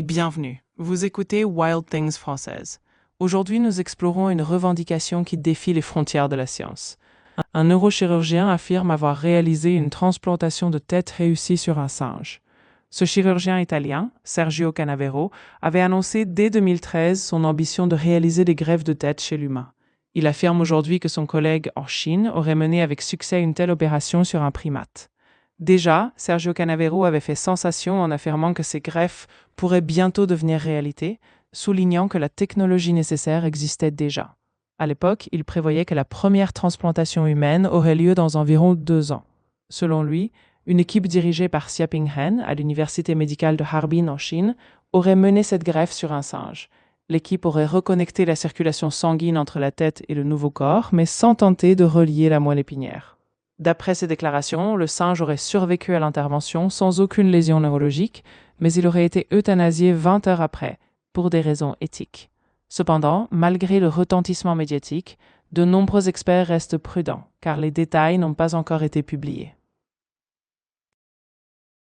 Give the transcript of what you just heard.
Bienvenue, vous écoutez Wild Things française. Aujourd'hui, nous explorons une revendication qui défie les frontières de la science. Un neurochirurgien affirme avoir réalisé une transplantation de tête réussie sur un singe. Ce chirurgien italien, Sergio Canavero, avait annoncé dès 2013 son ambition de réaliser des greffes de tête chez l'humain. Il affirme aujourd'hui que son collègue en Chine aurait mené avec succès une telle opération sur un primate. Déjà, Sergio Canavero avait fait sensation en affirmant que ces greffes pourraient bientôt devenir réalité, soulignant que la technologie nécessaire existait déjà. À l'époque, il prévoyait que la première transplantation humaine aurait lieu dans environ 2 ans. Selon lui, une équipe dirigée par Xiaoping Hen à l'université médicale de Harbin en Chine aurait mené cette greffe sur un singe. L'équipe aurait reconnecté la circulation sanguine entre la tête et le nouveau corps, mais sans tenter de relier la moelle épinière. D'après ses déclarations, le singe aurait survécu à l'intervention sans aucune lésion neurologique, mais il aurait été euthanasié 20 heures après, pour des raisons éthiques. Cependant, malgré le retentissement médiatique, de nombreux experts restent prudents, car les détails n'ont pas encore été publiés.